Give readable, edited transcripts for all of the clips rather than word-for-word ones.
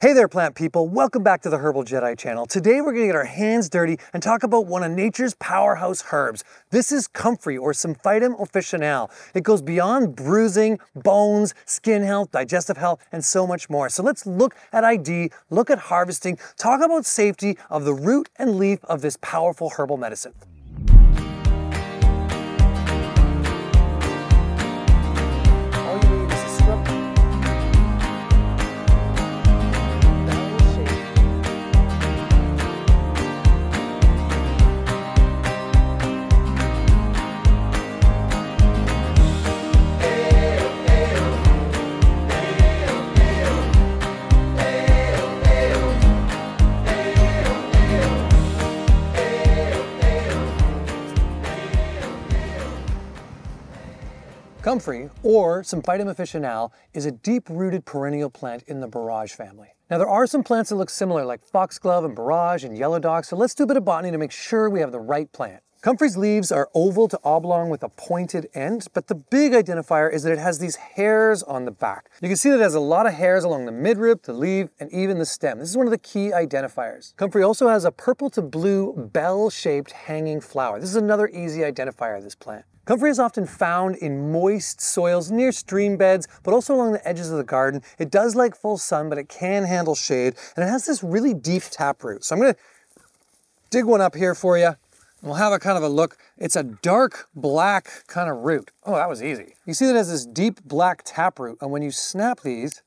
Hey there, plant people. Welcome back to the Herbal Jedi channel. Today we're going to get our hands dirty and talk about one of nature's powerhouse herbs. This is Comfrey, or Symphytum officinale. It goes beyond bruising, bones, skin health, digestive health, and so much more. So let's look at ID, look at harvesting, talk about safety of the root and leaf of this powerful herbal medicine. Comfrey, or Symphytum officinale, is a deep-rooted perennial plant in the borage family. Now there are some plants that look similar, like foxglove and borage and yellow dog, so let's do a bit of botany to make sure we have the right plant. Comfrey's leaves are oval to oblong with a pointed end, but the big identifier is that it has these hairs on the back. You can see that it has a lot of hairs along the midrib, the leaf, and even the stem. This is one of the key identifiers. Comfrey also has a purple to blue bell-shaped hanging flower. This is another easy identifier of this plant. Comfrey is often found in moist soils near stream beds, but also along the edges of the garden. It does like full sun, but it can handle shade, and it has this really deep taproot. So I'm gonna dig one up here for you, and we'll have a kind of a look. It's a dark black kind of root. Oh, that was easy. You see that it has this deep black taproot, and when you snap these,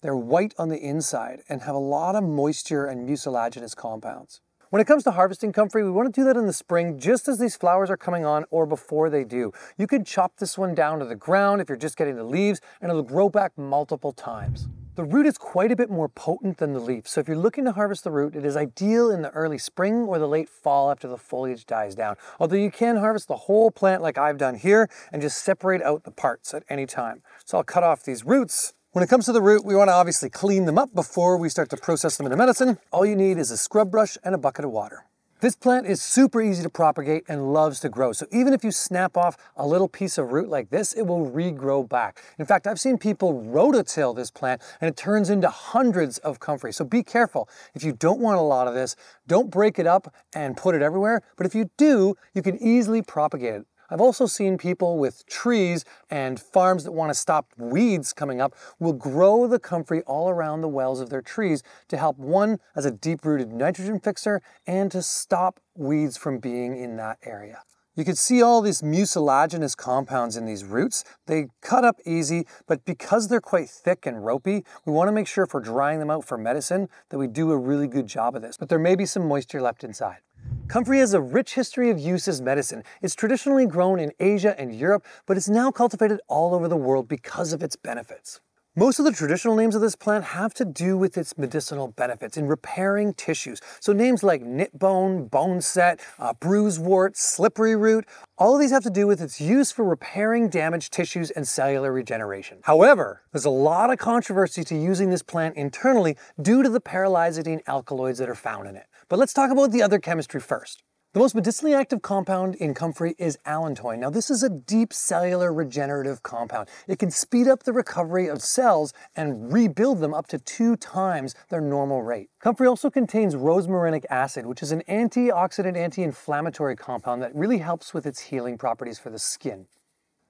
they're white on the inside and have a lot of moisture and mucilaginous compounds. When it comes to harvesting comfrey, we want to do that in the spring just as these flowers are coming on or before they do. You can chop this one down to the ground if you're just getting the leaves, and it'll grow back multiple times. The root is quite a bit more potent than the leaf, so if you're looking to harvest the root, it is ideal in the early spring or the late fall after the foliage dies down. Although you can harvest the whole plant like I've done here and just separate out the parts at any time. So I'll cut off these roots. When it comes to the root, we want to obviously clean them up before we start to process them into medicine. All you need is a scrub brush and a bucket of water. This plant is super easy to propagate and loves to grow. So even if you snap off a little piece of root like this, it will regrow back. In fact, I've seen people rototill this plant and it turns into hundreds of comfrey. So be careful. If you don't want a lot of this, don't break it up and put it everywhere. But if you do, you can easily propagate it. I've also seen people with trees and farms that want to stop weeds coming up will grow the comfrey all around the wells of their trees to help, one, as a deep-rooted nitrogen fixer, and to stop weeds from being in that area. You can see all these mucilaginous compounds in these roots. They cut up easy, but because they're quite thick and ropey, we want to make sure if we're drying them out for medicine that we do a really good job of this. But there may be some moisture left inside. Comfrey has a rich history of use as medicine. It's traditionally grown in Asia and Europe, but it's now cultivated all over the world because of its benefits. Most of the traditional names of this plant have to do with its medicinal benefits in repairing tissues. So names like knit bone, bone set, bruisewort, slippery root, all of these have to do with its use for repairing damaged tissues and cellular regeneration. However, there's a lot of controversy to using this plant internally due to the paralyzed alkaloids that are found in it. But let's talk about the other chemistry first. The most medicinally active compound in comfrey is allantoin. Now this is a deep cellular regenerative compound. It can speed up the recovery of cells and rebuild them up to 2 times their normal rate. Comfrey also contains rosmarinic acid, which is an antioxidant, anti-inflammatory compound that really helps with its healing properties for the skin.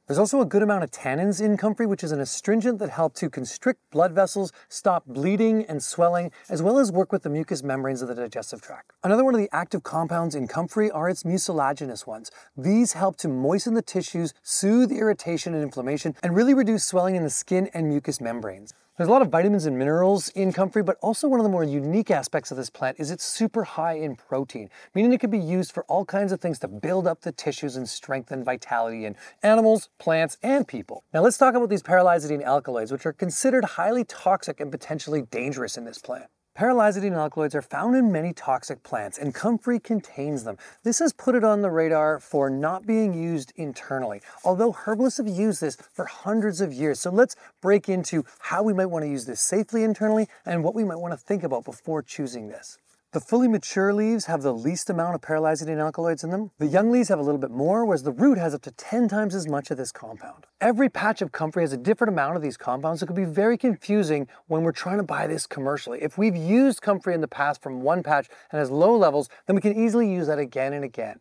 There's also a good amount of tannins in comfrey, which is an astringent that helps to constrict blood vessels, stop bleeding and swelling, as well as work with the mucous membranes of the digestive tract. Another one of the active compounds in comfrey are its mucilaginous ones. These help to moisten the tissues, soothe irritation and inflammation, and really reduce swelling in the skin and mucous membranes. There's a lot of vitamins and minerals in comfrey, but also one of the more unique aspects of this plant is it's super high in protein, meaning it can be used for all kinds of things to build up the tissues and strengthen vitality in animals, plants, and people. Now let's talk about these paralyzed alkaloids, which are considered highly toxic and potentially dangerous in this plant. Paralyzed alkaloids are found in many toxic plants, and comfrey contains them. This has put it on the radar for not being used internally, although herbalists have used this for hundreds of years. So let's break into how we might want to use this safely internally and what we might want to think about before choosing this. The fully mature leaves have the least amount of paralyzing alkaloids in them. The young leaves have a little bit more, whereas the root has up to 10 times as much of this compound. Every patch of comfrey has a different amount of these compounds, so it can be very confusing when we're trying to buy this commercially. If we've used comfrey in the past from one patch and has low levels, then we can easily use that again and again.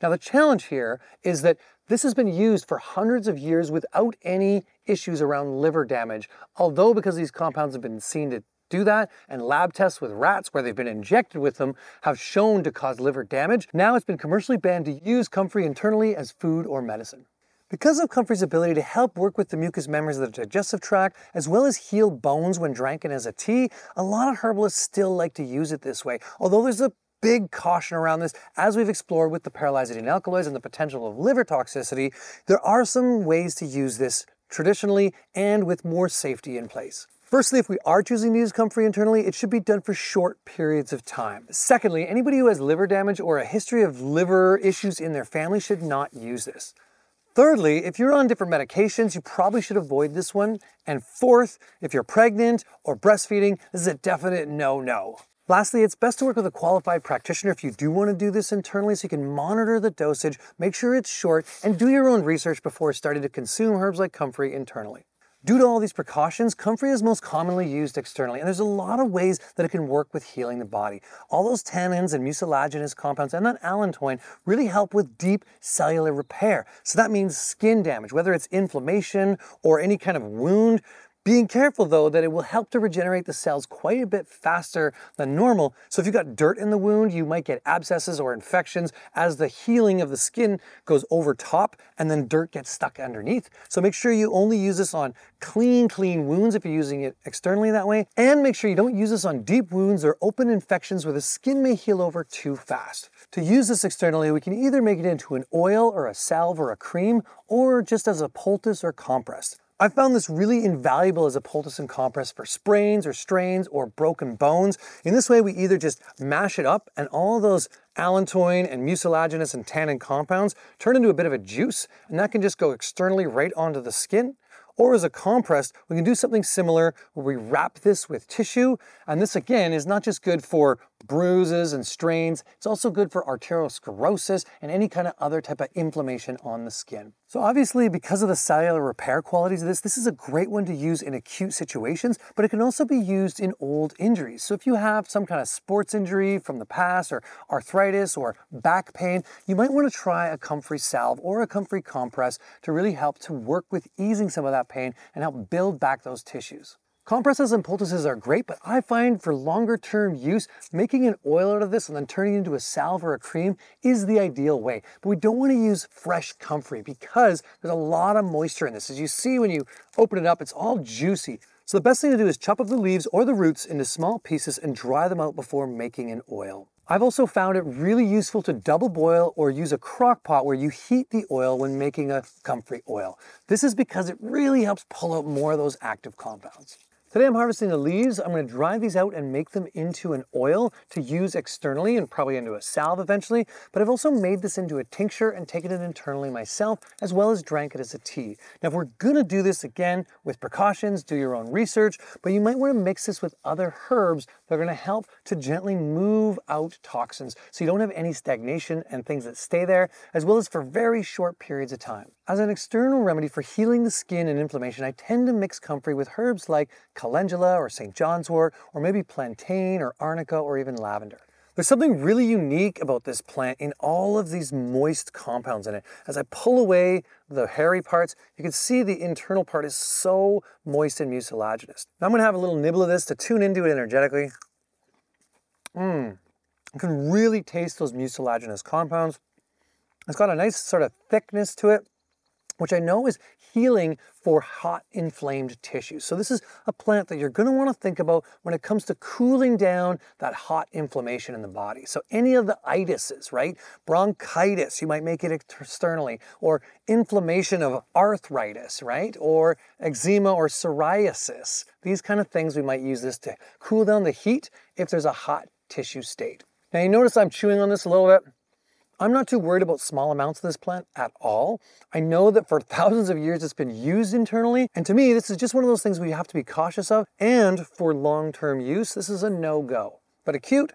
Now the challenge here is that this has been used for hundreds of years without any issues around liver damage, although because these compounds have been seen to do that, and lab tests with rats where they've been injected with them have shown to cause liver damage. Now it's been commercially banned to use comfrey internally as food or medicine. Because of comfrey's ability to help work with the mucous membranes of the digestive tract, as well as heal bones when drank in as a tea, a lot of herbalists still like to use it this way, although there's a big caution around this. As we've explored with the paralyzing alkaloids and the potential of liver toxicity, there are some ways to use this traditionally and with more safety in place. Firstly, if we are choosing to use comfrey internally, it should be done for short periods of time. Secondly, anybody who has liver damage or a history of liver issues in their family should not use this. Thirdly, if you're on different medications, you probably should avoid this one. And fourth, if you're pregnant or breastfeeding, this is a definite no-no. Lastly, it's best to work with a qualified practitioner if you do want to do this internally so you can monitor the dosage, make sure it's short, and do your own research before starting to consume herbs like comfrey internally. Due to all these precautions, comfrey is most commonly used externally, and there's a lot of ways that it can work with healing the body. All those tannins and mucilaginous compounds and that allantoin really help with deep cellular repair. So that means skin damage, whether it's inflammation or any kind of wound. Being careful though that it will help to regenerate the cells quite a bit faster than normal. So if you've got dirt in the wound, you might get abscesses or infections as the healing of the skin goes over top and then dirt gets stuck underneath. So make sure you only use this on clean wounds if you're using it externally that way. And make sure you don't use this on deep wounds or open infections where the skin may heal over too fast. To use this externally, we can either make it into an oil or a salve or a cream, or just as a poultice or compress. I found this really invaluable as a poultice and compress for sprains or strains or broken bones. In this way, we either just mash it up and all those allantoin and mucilaginous and tannin compounds turn into a bit of a juice, and that can just go externally right onto the skin. Or as a compress, we can do something similar where we wrap this with tissue. And this again is not just good for bruises and strains, it's also good for arteriosclerosis and any kind of other type of inflammation on the skin. So obviously, because of the cellular repair qualities of this is a great one to use in acute situations, but it can also be used in old injuries. So if you have some kind of sports injury from the past or arthritis or back pain, you might want to try a comfrey salve or a comfrey compress to really help to work with easing some of that pain and help build back those tissues. Compresses and poultices are great, but I find for longer term use, making an oil out of this and then turning it into a salve or a cream is the ideal way. But we don't want to use fresh comfrey because there's a lot of moisture in this. As you see when you open it up, it's all juicy. So the best thing to do is chop up the leaves or the roots into small pieces and dry them out before making an oil. I've also found it really useful to double boil or use a crock pot where you heat the oil when making a comfrey oil. This is because it really helps pull out more of those active compounds. Today I'm harvesting the leaves. I'm going to dry these out and make them into an oil to use externally and probably into a salve eventually, but I've also made this into a tincture and taken it internally myself, as well as drank it as a tea. Now if we're going to do this again with precautions, do your own research, but you might want to mix this with other herbs that are going to help to gently move out toxins so you don't have any stagnation and things that stay there, as well as for very short periods of time. As an external remedy for healing the skin and inflammation, I tend to mix comfrey with herbs like calendula or St. John's wort, or maybe plantain or arnica or even lavender. There's something really unique about this plant in all of these moist compounds in it. As I pull away the hairy parts, you can see the internal part is so moist and mucilaginous. Now I'm going to have a little nibble of this to tune into it energetically. You can really taste those mucilaginous compounds. It's got a nice sort of thickness to it, which I know is healing for hot inflamed tissues. So this is a plant that you're going to want to think about when it comes to cooling down that hot inflammation in the body. So any of the itises, right? Bronchitis, you might make it externally, or inflammation of arthritis, right? Or eczema or psoriasis. These kind of things we might use this to cool down the heat if there's a hot tissue state. Now you notice I'm chewing on this a little bit. I'm not too worried about small amounts of this plant at all. I know that for thousands of years it's been used internally, and to me this is just one of those things we have to be cautious of, and for long-term use this is a no-go. But acute,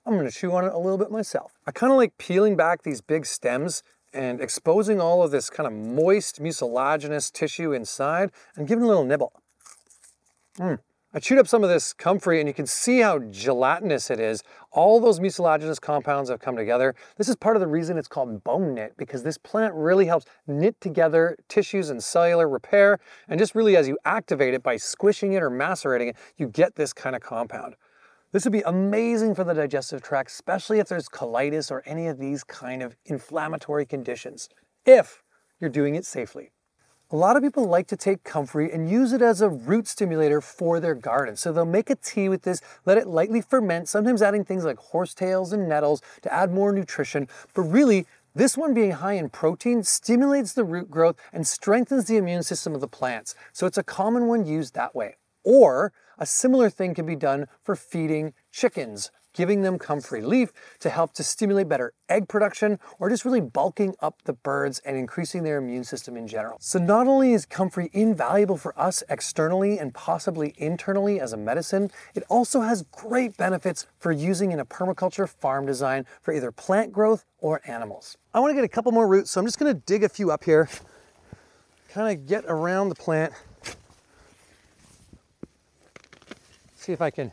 I'm gonna chew on it a little bit myself. I kind of like peeling back these big stems and exposing all of this kind of moist mucilaginous tissue inside and giving it a little nibble. I chewed up some of this comfrey and you can see how gelatinous it is. All those mucilaginous compounds have come together. This is part of the reason it's called bone knit, because this plant really helps knit together tissues and cellular repair. And just really as you activate it by squishing it or macerating it, you get this kind of compound. This would be amazing for the digestive tract, especially if there's colitis or any of these kind of inflammatory conditions, if you're doing it safely. A lot of people like to take comfrey and use it as a root stimulator for their garden. So they'll make a tea with this, let it lightly ferment, sometimes adding things like horsetails and nettles to add more nutrition. But really, this one being high in protein stimulates the root growth and strengthens the immune system of the plants. So it's a common one used that way. Or a similar thing can be done for feeding chickens, giving them comfrey leaf to help to stimulate better egg production, or just really bulking up the birds and increasing their immune system in general. So not only is comfrey invaluable for us externally and possibly internally as a medicine, it also has great benefits for using in a permaculture farm design for either plant growth or animals. I want to get a couple more roots, so I'm just going to dig a few up here, kind of get around the plant, see if I can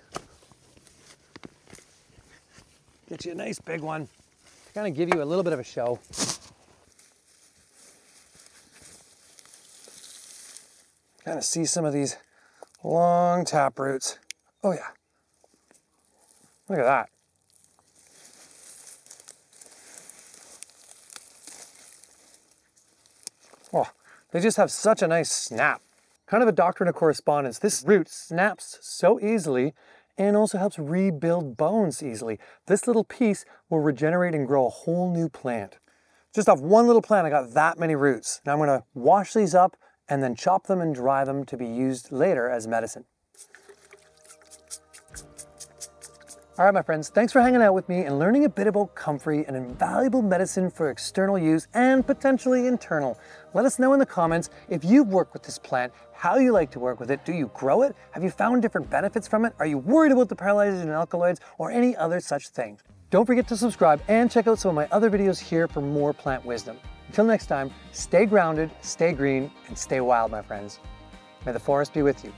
get you a nice big one to kind of give you a little bit of a show. Kind of see some of these long tap roots. Oh yeah, look at that. Oh, they just have such a nice snap. Kind of a doctrine of correspondence. This root snaps so easily and also helps rebuild bones easily. This little piece will regenerate and grow a whole new plant. Just off one little plant, I got that many roots. Now I'm gonna wash these up and then chop them and dry them to be used later as medicine. All right, my friends, thanks for hanging out with me and learning a bit about comfrey, an invaluable medicine for external use and potentially internal. Let us know in the comments if you've worked with this plant, how you like to work with it. Do you grow it? Have you found different benefits from it? Are you worried about the paralyzed and alkaloids or any other such thing? Don't forget to subscribe and check out some of my other videos here for more plant wisdom. Until next time, stay grounded, stay green, and stay wild, my friends. May the forest be with you.